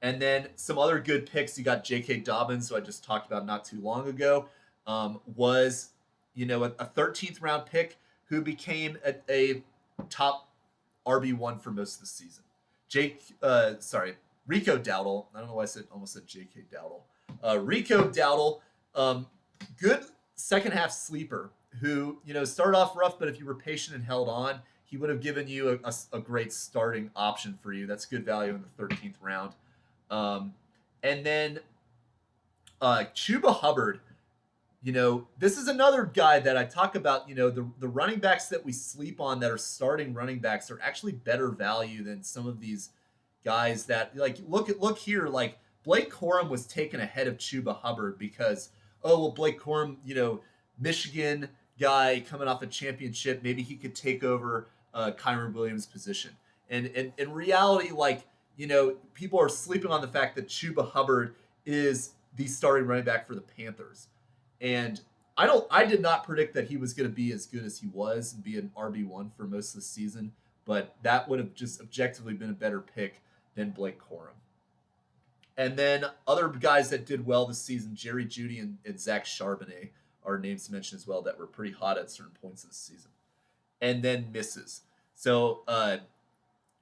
And then some other good picks. You got J.K. Dobbins, who I just talked about not too long ago, was a 13th round pick who became a top RB1 for most of the season. Rico Dowdle. I don't know why I almost said J.K. Dowdle. Rico Dowdle, good second half sleeper who, started off rough, but if you were patient and held on, he would have given you a great starting option for you. That's good value in the 13th round. And then Chuba Hubbard, this is another guy that I talk about, the running backs that we sleep on that are starting running backs are actually better value than some of these guys that, like, look here, like Blake Corum was taken ahead of Chuba Hubbard because, Blake Corum, Michigan guy coming off a championship, maybe he could take over Kyron Williams' position. And in reality, like, people are sleeping on the fact that Chuba Hubbard is the starting running back for the Panthers. And I did not predict that he was going to be as good as he was and be an RB1 for most of the season, but that would have just objectively been a better pick than Blake Corum. And then other guys that did well this season, Jerry Jeudy and Zach Charbonnet are names to mention as well that were pretty hot at certain points of the season. And then misses. So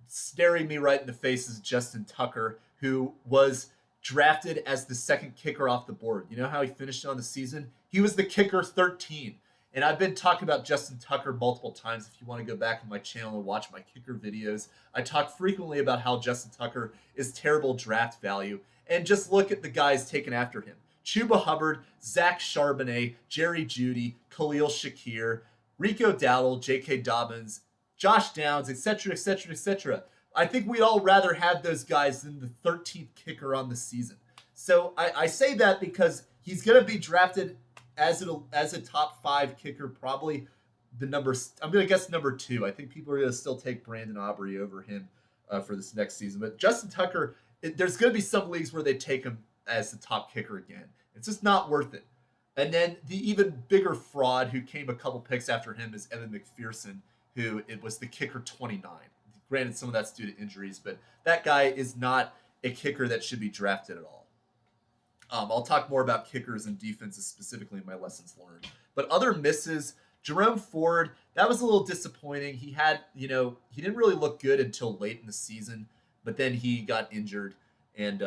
staring me right in the face is Justin Tucker, who was drafted as the second kicker off the board. You know how he finished on the season? He was the kicker 13. And I've been talking about Justin Tucker multiple times. If you want to go back on my channel and watch my kicker videos, I talk frequently about how Justin Tucker is terrible draft value. And just look at the guys taken after him. Chuba Hubbard, Zach Charbonnet, Jerry Jeudy, Khalil Shakir, Rico Dowdle, J.K. Dobbins, Josh Downs, etc., etc., etc. I think we'd all rather have those guys than the 13th kicker on the season. So I say that because he's going to be drafted as a top 5 kicker, probably I'm going to guess number 2. I think people are going to still take Brandon Aubrey over him for this next season. But Justin Tucker, there's going to be some leagues where they take him as the top kicker again. It's just not worth it. And then the even bigger fraud who came a couple picks after him is Evan McPherson, who it was the kicker 29. Granted, some of that's due to injuries, but that guy is not a kicker that should be drafted at all. I'll talk more about kickers and defenses specifically in my lessons learned. But other misses, Jerome Ford, that was a little disappointing. He didn't really look good until late in the season, but then he got injured. And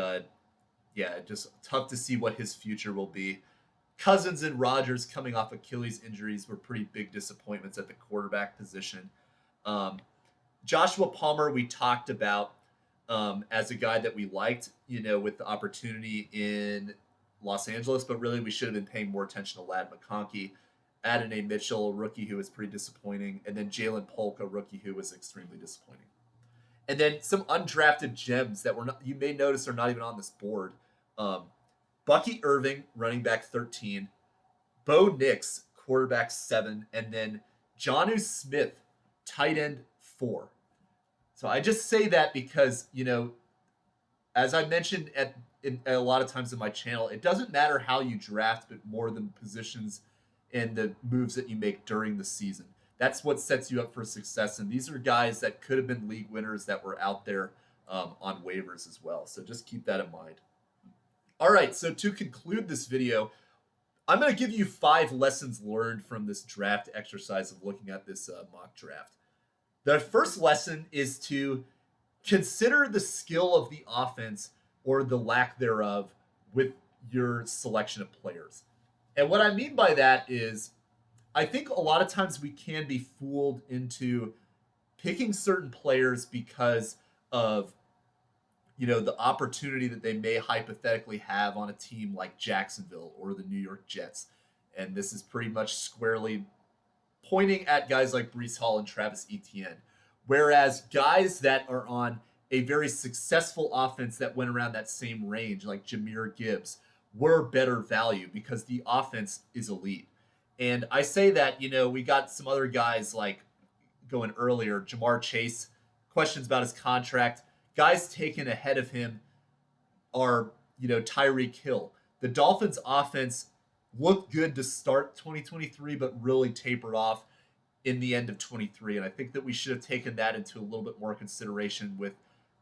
just tough to see what his future will be. Cousins and Rodgers coming off Achilles injuries were pretty big disappointments at the quarterback position. Joshua Palmer, we talked about as a guy that we liked, with the opportunity in Los Angeles, but really we should have been paying more attention to Ladd McConkey, Adonai Mitchell, a rookie who was pretty disappointing, and then Jalen Polk, a rookie who was extremely disappointing. And then some undrafted gems that you may notice are not even on this board. Bucky Irving, running back 13, Bo Nix, quarterback 7, and then Jonnu Smith, tight end 4. So I just say that because, as I mentioned a lot of times in my channel, it doesn't matter how you draft, but more than positions and the moves that you make during the season. That's what sets you up for success. And these are guys that could have been league winners that were out there on waivers as well. So just keep that in mind. All right, so to conclude this video, I'm going to give you 5 lessons learned from this draft exercise of looking at this mock draft. The first lesson is to consider the skill of the offense or the lack thereof with your selection of players. And what I mean by that is I think a lot of times we can be fooled into picking certain players because of the opportunity that they may hypothetically have on a team like Jacksonville or the New York Jets. And this is pretty much squarely pointing at guys like Breece Hall and Travis Etienne. Whereas guys that are on a very successful offense that went around that same range, like Jahmyr Gibbs, were better value because the offense is elite. And I say that, we got some other guys like going earlier, Jamar Chase, questions about his contract. Guys taken ahead of him are, Tyreek Hill. The Dolphins offense looked good to start 2023, but really tapered off in the end of 23. And I think that we should have taken that into a little bit more consideration with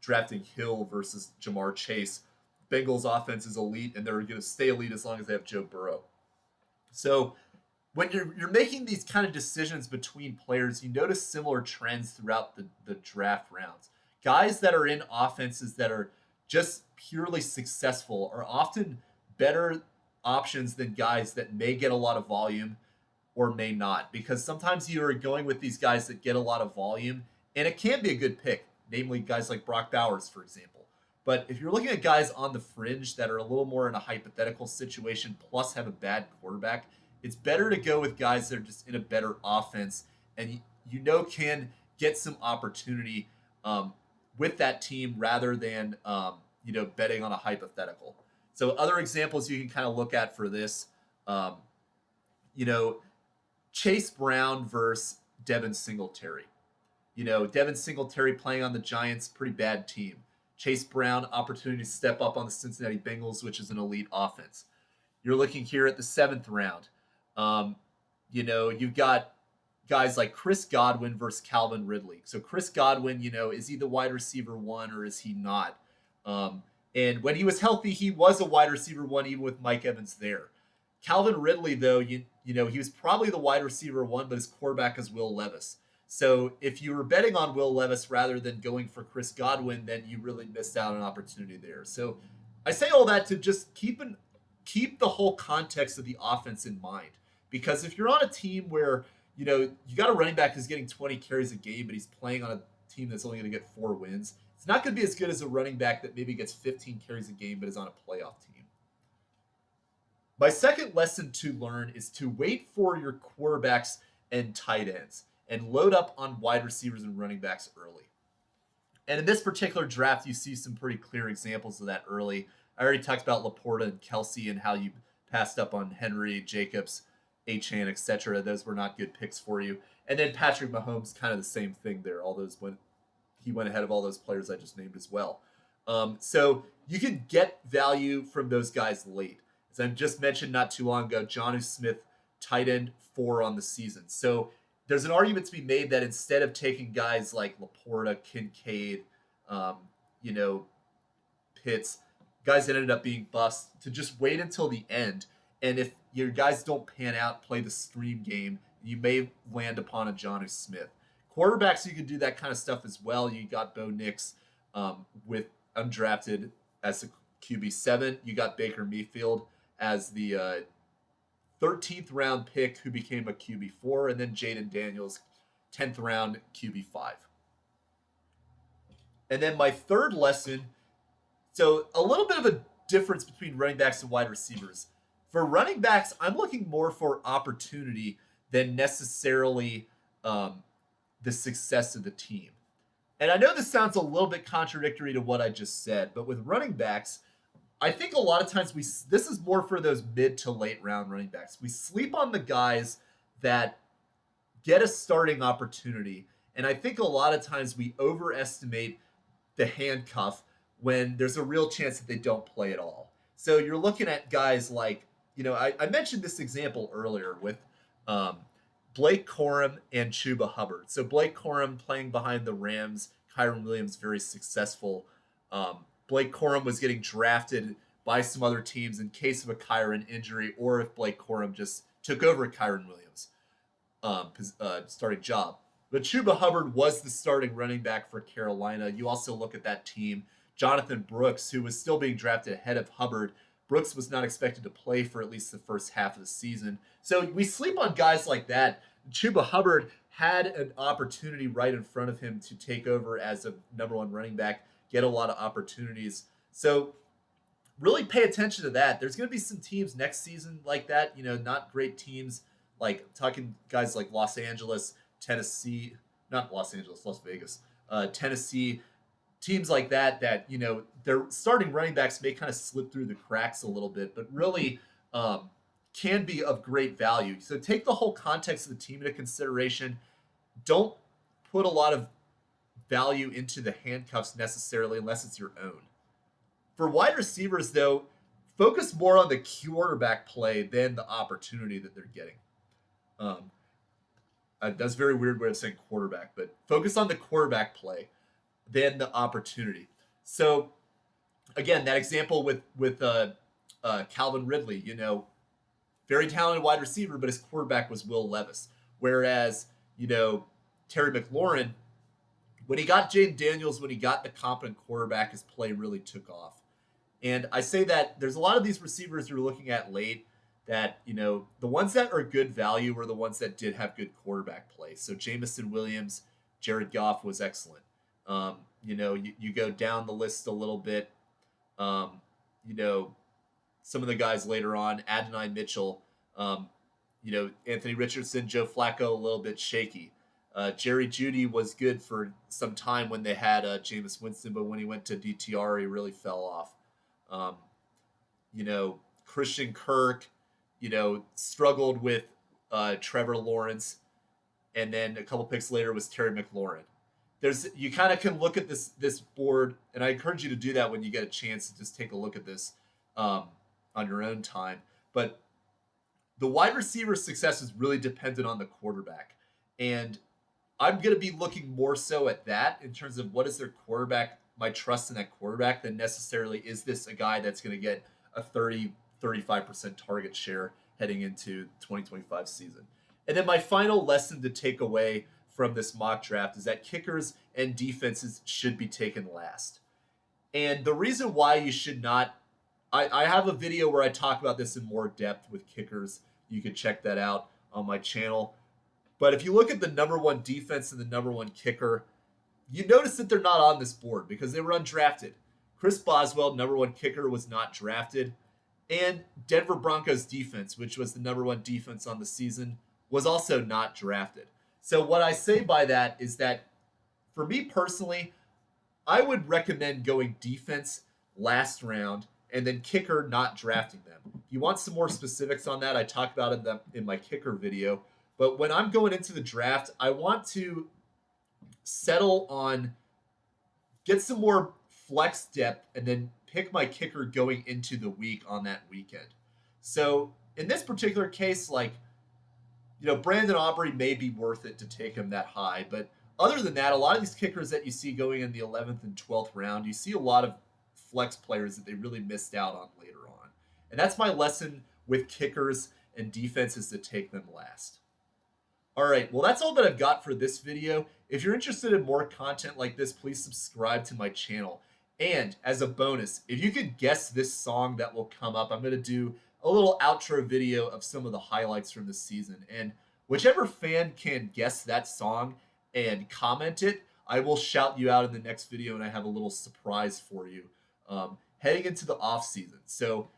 drafting Hill versus Jamar Chase. Bengals offense is elite, and they're going to stay elite as long as they have Joe Burrow. So when you're making these kind of decisions between players, you notice similar trends throughout the draft rounds. Guys that are in offenses that are just purely successful are often better options than guys that may get a lot of volume or may not. Because sometimes you're going with these guys that get a lot of volume, and it can be a good pick, namely guys like Brock Bowers, for example. But if you're looking at guys on the fringe that are a little more in a hypothetical situation plus have a bad quarterback, it's better to go with guys that are just in a better offense and can get some opportunity with that team rather than betting on a hypothetical. So other examples you can kind of look at for this, Chase Brown versus Devin Singletary. Devin Singletary playing on the Giants, pretty bad team. Chase Brown, opportunity to step up on the Cincinnati Bengals, which is an elite offense. You're looking here at the 7th round. You've got guys like Chris Godwin versus Calvin Ridley. So Chris Godwin, is he the wide receiver 1 or is he not? And when he was healthy, he was a wide receiver 1, even with Mike Evans there. Calvin Ridley, though, he was probably the wide receiver 1, but his quarterback is Will Levis. So if you were betting on Will Levis rather than going for Chris Godwin, then you really missed out on an opportunity there. So I say all that to just keep the whole context of the offense in mind. Because if you're on a team where, you got a running back who's getting 20 carries a game, but he's playing on a team that's only going to get 4 wins, it's not going to be as good as a running back that maybe gets 15 carries a game but is on a playoff team. My second lesson to learn is to wait for your quarterbacks and tight ends and load up on wide receivers and running backs early. And in this particular draft, you see some pretty clear examples of that early. I already talked about Laporta and Kelsey and how you passed up on Henry, Jacobs, Achane, etc. Those were not good picks for you. And then Patrick Mahomes, kind of the same thing there. He went ahead of all those players I just named as well. So you can get value from those guys late. As I just mentioned not too long ago, Jonnu Smith, tight end 4 on the season. So there's an argument to be made that instead of taking guys like Laporta, Kincaid, Pitts, guys that ended up being busts, to just wait until the end. And if your guys don't pan out, play the stream game, you may land upon a Jonnu Smith. Quarterbacks, you can do that kind of stuff as well. You got Bo Nix with undrafted as a QB7. You got Baker Mayfield as the 13th round pick who became a QB4, and then Jaden Daniels, 10th round QB5. And then my third lesson, so a little bit of a difference between running backs and wide receivers. For running backs, I'm looking more for opportunity than necessarily the success of the team. And I know this sounds a little bit contradictory to what I just said, but with running backs, I think a lot of times this is more for those mid to late round running backs. We sleep on the guys that get a starting opportunity. And I think a lot of times we overestimate the handcuff when there's a real chance that they don't play at all. So you're looking at guys like, I mentioned this example earlier with Blake Corum and Chuba Hubbard. So Blake Corum playing behind the Rams, Kyren Williams very successful. Blake Corum was getting drafted by some other teams in case of a Kyren injury, or if Blake Corum just took over Kyren Williams' starting job. But Chuba Hubbard was the starting running back for Carolina. You also look at that team. Jonathan Brooks, who was still being drafted ahead of Hubbard. Brooks was not expected to play for at least the first half of the season. So we sleep on guys like that. Chuba Hubbard had an opportunity right in front of him to take over as a number 1 running back, get a lot of opportunities. So really pay attention to that. There's going to be some teams next season like that, not great teams, like talking guys like Los Angeles, Tennessee, not Los Angeles, Las Vegas, Tennessee, teams like that, their starting running backs may kind of slip through the cracks a little bit, but really can be of great value. So take the whole context of the team into consideration. Don't put a lot of value into the handcuffs necessarily unless it's your own. For wide receivers, though, focus more on the quarterback play than the opportunity that they're getting. That's a very weird way of saying quarterback, but focus on the quarterback play than the opportunity. So, again, that example with Calvin Ridley, very talented wide receiver, but his quarterback was Will Levis. Whereas, Terry McLaurin, when he got Jaden Daniels, when he got the competent quarterback, his play really took off. And I say that there's a lot of these receivers you're looking at late that, the ones that are good value were the ones that did have good quarterback play. So Jamison Williams, Jared Goff was excellent. You go down the list a little bit, some of the guys later on, Adonai Mitchell, Anthony Richardson, Joe Flacco, a little bit shaky. Jerry Jeudy was good for some time when they had Jameis Winston, but when he went to DTR, he really fell off. Christian Kirk, struggled with Trevor Lawrence, and then a couple picks later was Terry McLaurin. You kind of can look at this board, and I encourage you to do that when you get a chance to just take a look at this on your own time. But the wide receiver success is really dependent on the quarterback. And I'm going to be looking more so at that in terms of what is their quarterback, my trust in that quarterback, than necessarily is this a guy that's going to get a 35% target share heading into 2025 season. And then my final lesson to take away from this mock draft is that kickers and defenses should be taken last. And the reason why you should not I have a video where I talk about this in more depth with kickers. You can check that out on my channel. But if you look at the number 1 defense and the number 1 kicker, you notice that they're not on this board because they were undrafted. Chris Boswell, number 1 kicker, was not drafted. And Denver Broncos defense, which was the number 1 defense on the season, was also not drafted. So what I say by that is that for me personally, I would recommend going defense last round and then kicker not drafting them. If you want some more specifics on that, I talk about it in my kicker video. But when I'm going into the draft, I want to settle on, get some more flex depth, and then pick my kicker going into the week on that weekend. So in this particular case, like, you know, Brandon Aubrey may be worth it to take him that high. But other than that, a lot of these kickers that you see going in the 11th and 12th round, you see a lot of flex players that they really missed out on later on. And that's my lesson with kickers and defenses, to take them last. All right, well, that's all that I've got for this video. If you're interested in more content like this, please subscribe to my channel. And as a bonus, if you could guess this song that will come up, I'm going to do a little outro video of some of the highlights from the season. And whichever fan can guess that song and comment it, I will shout you out in the next video, and I have a little surprise for you heading into the off season. So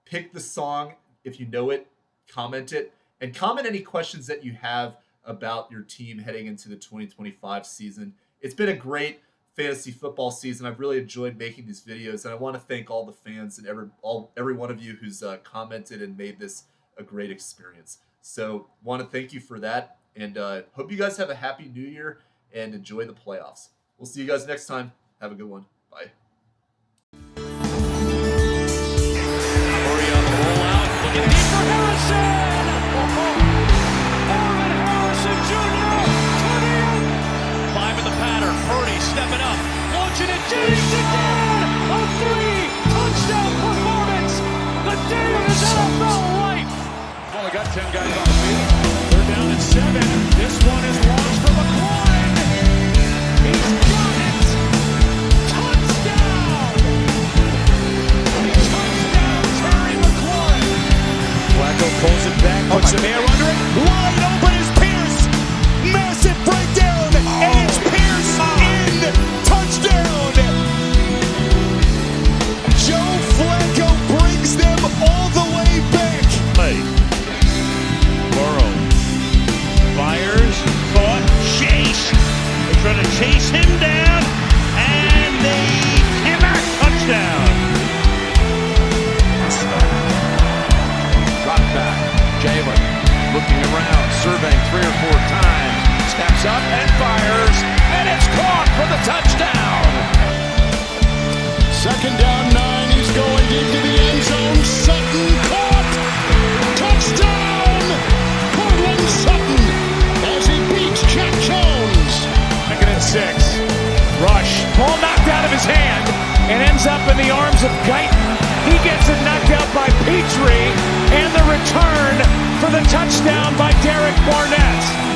pick the song if you know it, comment it, and comment any questions that you have about your team heading into the 2025 season. It's been a great fantasy football season. I've really enjoyed making these videos, and I want to thank all the fans and every one of you who's commented and made this a great experience. So want to thank you for that, and hope you guys have a happy new year and enjoy the playoffs. We'll see you guys next time. Have a good one. Bye. Stepping up, launching it, James again! A 3-touchdown performance! The day of his NFL life! Only got 10 guys on the field. They're down at 7. This one is launched for McBride. He's got it! Touchdown! Touchdown, Terry McLaurin! Flacco pulls it back, puts some air under it. Wide open is Pierce! Massive breakdown! And it's Pierce! Touchdown! Joe Flacco brings them all the way back. Burrow fires, caught, chase. They're trying to chase him down, and they cannot. Touchdown. Drop back. Jaylen looking around, surveying 3 or 4 times. Steps up and fires, and it's caught for the touchdown. 2nd down 9, he's going deep to the end zone. Sutton caught. Touchdown! Cortland Sutton as he beats Jack Jones. 2nd and 6. Rush. Ball knocked out of his hand and ends up in the arms of Guyton. He gets it knocked out by Petrie, and the return for the touchdown by Derrick Barnett.